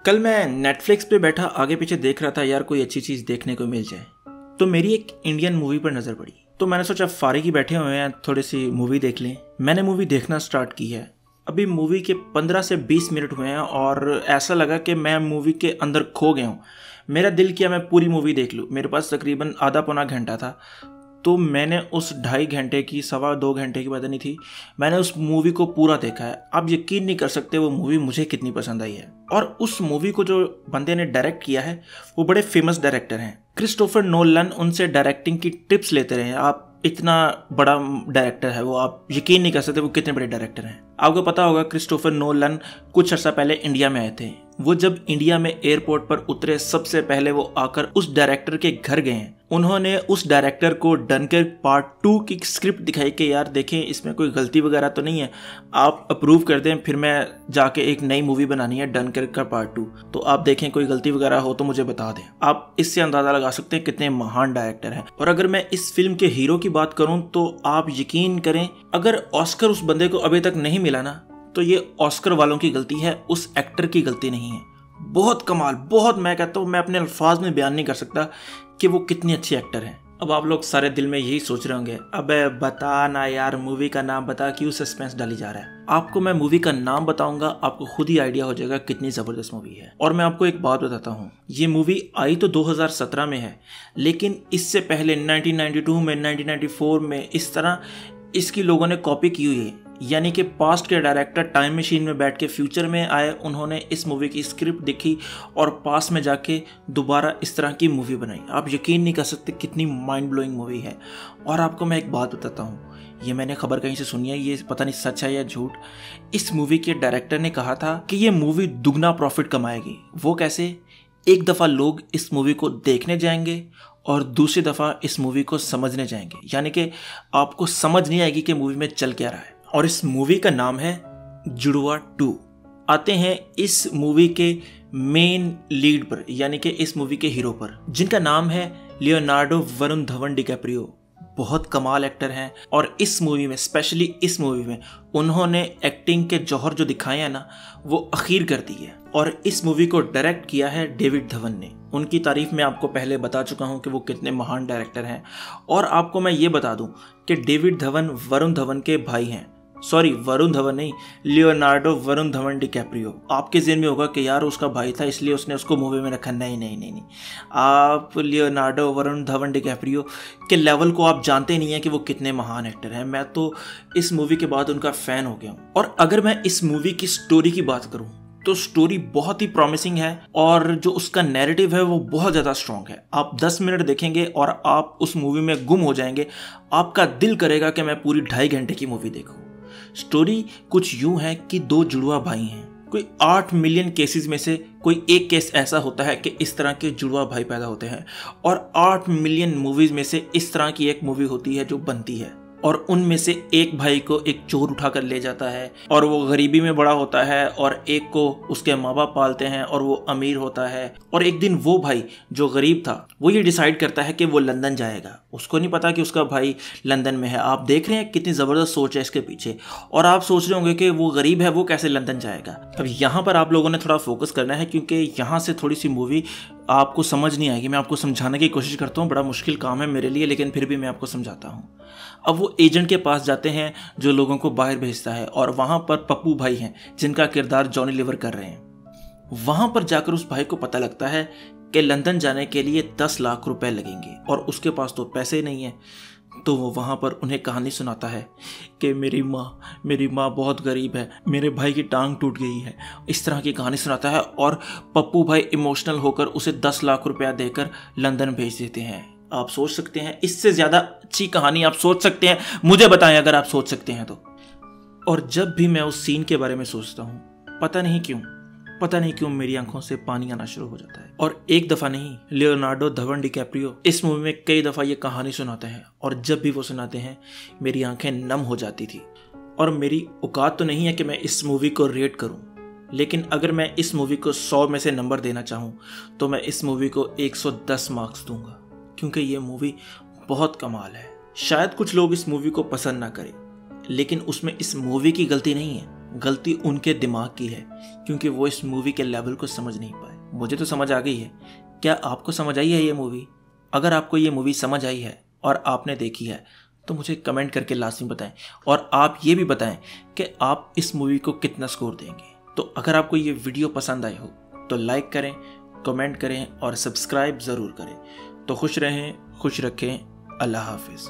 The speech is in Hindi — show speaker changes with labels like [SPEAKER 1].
[SPEAKER 1] कल मैं नेटफ्लिक्स पे बैठा आगे पीछे देख रहा था यार, कोई अच्छी चीज़ देखने को मिल जाए। तो मेरी एक इंडियन मूवी पर नज़र पड़ी, तो मैंने सोचा फारिग ही बैठे हुए हैं, थोड़ी सी मूवी देख लें। मैंने मूवी देखना स्टार्ट की है। अभी मूवी के 15 से 20 मिनट हुए हैं और ऐसा लगा कि मैं मूवी के अंदर खो गया हूँ। मेरा दिल किया मैं पूरी मूवी देख लूँ। मेरे पास तकरीबन आधा पौना घंटा था, तो मैंने उस 2.5 घंटे की, 2.25 घंटे की पता नहीं थी, मैंने उस मूवी को पूरा देखा है। आप यकीन नहीं कर सकते वो मूवी मुझे कितनी पसंद आई है। और उस मूवी को जो बंदे ने डायरेक्ट किया है वो बड़े फेमस डायरेक्टर हैं, क्रिस्टोफर नोलन। उनसे डायरेक्टिंग की टिप्स लेते रहे। आप इतना बड़ा डायरेक्टर है वो, आप यकीन नहीं कर सकते वो कितने बड़े डायरेक्टर हैं। आपको पता होगा क्रिस्टोफर नोलन कुछ अर्सा पहले इंडिया में आए थे। वो जब इंडिया में एयरपोर्ट पर उतरे, सबसे पहले वो आकर उस डायरेक्टर के घर गए हैं। उन्होंने उस डायरेक्टर को डनकर्क पार्ट 2 की स्क्रिप्ट दिखाई कि यार देखें इसमें कोई गलती वगैरह तो नहीं है, आप अप्रूव कर दें, फिर मैं जाके एक नई मूवी बनानी है डनकर्क का पार्ट 2, तो आप देखें कोई गलती वगैरह हो तो मुझे बता दें। आप इससे अंदाजा लगा सकते हैं कितने महान डायरेक्टर हैं। और अगर मैं इस फिल्म के हीरो की बात करूं तो आप यकीन करें, अगर ऑस्कर उस बंदे को अभी तक नहीं मिला ना, तो ये ऑस्कर वालों की गलती है, उस एक्टर की गलती नहीं है। बहुत कमाल, बहुत, मैं कहता हूँ मैं अपने अल्फाज में बयान नहीं कर सकता कि वो कितनी अच्छी एक्टर हैं। अब आप लोग सारे दिल में यही सोच रहे होंगे, अबे बता ना यार, मूवी का नाम बता, क्यों सस्पेंस डाली जा रहा है। आपको मैं मूवी का नाम बताऊंगा, आपको खुद ही आइडिया हो जाएगा कितनी जबरदस्त मूवी है। और मैं आपको एक बात बताता हूँ, ये मूवी आई तो 2017 में है, लेकिन इससे पहले 1992 में, 1994 में इस तरह इसकी लोगों ने कॉपी की हुई है। यानी कि पास्ट के डायरेक्टर टाइम मशीन में बैठ के फ्यूचर में आए, उन्होंने इस मूवी की स्क्रिप्ट देखी और पास में जाके दोबारा इस तरह की मूवी बनाई। आप यकीन नहीं कर सकते कितनी माइंड ब्लोइंग मूवी है। और आपको मैं एक बात बताता हूँ, ये मैंने खबर कहीं से सुनी है, ये पता नहीं सच है या झूठ। इस मूवी के डायरेक्टर ने कहा था कि ये मूवी दुगना प्रॉफिट कमाएगी। वो कैसे? एक दफ़ा लोग इस मूवी को देखने जाएंगे और दूसरी दफ़ा इस मूवी को समझने जाएंगे, यानी कि आपको समझ नहीं आएगी कि मूवी में चल क्या रहा है। और इस मूवी का नाम है जुड़वा 2। आते हैं इस मूवी के मेन लीड पर, यानी कि इस मूवी के हीरो पर, जिनका नाम है लियोनार्डो वरुण धवन डिकैप्रियो। बहुत कमाल एक्टर हैं और इस मूवी में, स्पेशली इस मूवी में, उन्होंने एक्टिंग के जौहर जो दिखाए हैं ना, वो अखीर कर दी है। और इस मूवी को डायरेक्ट किया है डेविड धवन ने। उनकी तारीफ मैं आपको पहले बता चुका हूं कि वो कितने महान डायरेक्टर हैं। और आपको मैं ये बता दूं कि डेविड धवन वरुण धवन के भाई हैं। सॉरी, वरुण धवन नहीं, लियोनार्डो वरुण धवन डिकैप्रियो। आपके ज़हन में होगा कि यार उसका भाई था इसलिए उसने उसको मूवी में रखा। नहीं नहीं नहीं नहीं, आप लियोनार्डो वरुण धवन डिकैप्रियो के लेवल को आप जानते नहीं हैं कि वो कितने महान एक्टर हैं। मैं तो इस मूवी के बाद उनका फ़ैन हो गया हूँ। और अगर मैं इस मूवी की स्टोरी की बात करूँ तो स्टोरी बहुत ही प्रॉमिसिंग है और जो उसका नैरेटिव है वो बहुत ज़्यादा स्ट्रॉन्ग है। आप 10 मिनट देखेंगे और आप उस मूवी में गुम हो जाएंगे। आपका दिल करेगा कि मैं पूरी 2.5 घंटे की मूवी देखूँ। स्टोरी कुछ यूं है कि 2 जुड़वा भाई हैं। कोई 8 मिलियन केसेस में से कोई एक केस ऐसा होता है कि इस तरह के जुड़वा भाई पैदा होते हैं। और 8 मिलियन मूवीज में से इस तरह की एक मूवी होती है जो बनती है। और उनमें से एक भाई को एक चोर उठा कर ले जाता है और वो गरीबी में बड़ा होता है, और एक को उसके माँ बाप पालते हैं और वो अमीर होता है। और एक दिन वो भाई जो गरीब था वो ये डिसाइड करता है कि वो लंदन जाएगा। उसको नहीं पता कि उसका भाई लंदन में है। आप देख रहे हैं कितनी ज़बरदस्त सोच है इसके पीछे। और आप सोच रहे होंगे कि वो गरीब है, वो कैसे लंदन जाएगा। अब यहाँ पर आप लोगों ने थोड़ा फोकस करना है, क्योंकि यहाँ से थोड़ी सी मूवी आपको समझ नहीं आएगी। मैं आपको समझाने की कोशिश करता हूँ, बड़ा मुश्किल काम है मेरे लिए, लेकिन फिर भी मैं आपको समझाता हूँ। अब वो एजेंट के पास जाते हैं जो लोगों को बाहर भेजता है, और वहाँ पर पप्पू भाई हैं जिनका किरदार जॉनी लीवर कर रहे हैं। वहाँ पर जाकर उस भाई को पता लगता है कि लंदन जाने के लिए 10 लाख रुपए लगेंगे और उसके पास तो पैसे नहीं है। तो वो वहाँ पर उन्हें कहानी सुनाता है कि मेरी माँ बहुत गरीब है, मेरे भाई की टांग टूट गई है। इस तरह की कहानी सुनाता है और पप्पू भाई इमोशनल होकर उसे 10 लाख रुपया देकर लंदन भेज देते हैं। आप सोच सकते हैं इससे ज़्यादा अच्छी कहानी आप सोच सकते हैं? मुझे बताएं अगर आप सोच सकते हैं तो। और जब भी मैं उस सीन के बारे में सोचता हूँ, पता नहीं क्यों मेरी आंखों से पानी आना शुरू हो जाता है। और एक दफ़ा नहीं, लियोनार्डो धवन डिकैप्रियो इस मूवी में कई दफ़ा ये कहानी सुनाते हैं, और जब भी वो सुनाते हैं मेरी आंखें नम हो जाती थी। और मेरी औकात तो नहीं है कि मैं इस मूवी को रेट करूं, लेकिन अगर मैं इस मूवी को 100 में से नंबर देना चाहूं तो मैं इस मूवी को 110 मार्क्स दूंगा, क्योंकि ये मूवी बहुत कमाल है। शायद कुछ लोग इस मूवी को पसंद ना करें, लेकिन उसमें इस मूवी की गलती नहीं है, गलती उनके दिमाग की है, क्योंकि वो इस मूवी के लेवल को समझ नहीं पाए। मुझे तो समझ आ गई है, क्या आपको समझ आई है ये मूवी? अगर आपको ये मूवी समझ आई है और आपने देखी है तो मुझे कमेंट करके लाजमी बताएं, और आप ये भी बताएं कि आप इस मूवी को कितना स्कोर देंगे। तो अगर आपको ये वीडियो पसंद आई हो तो लाइक करें, कमेंट करें और सब्सक्राइब ज़रूर करें। तो खुश रहें, खुश रखें। अल्लाह हाफिज़।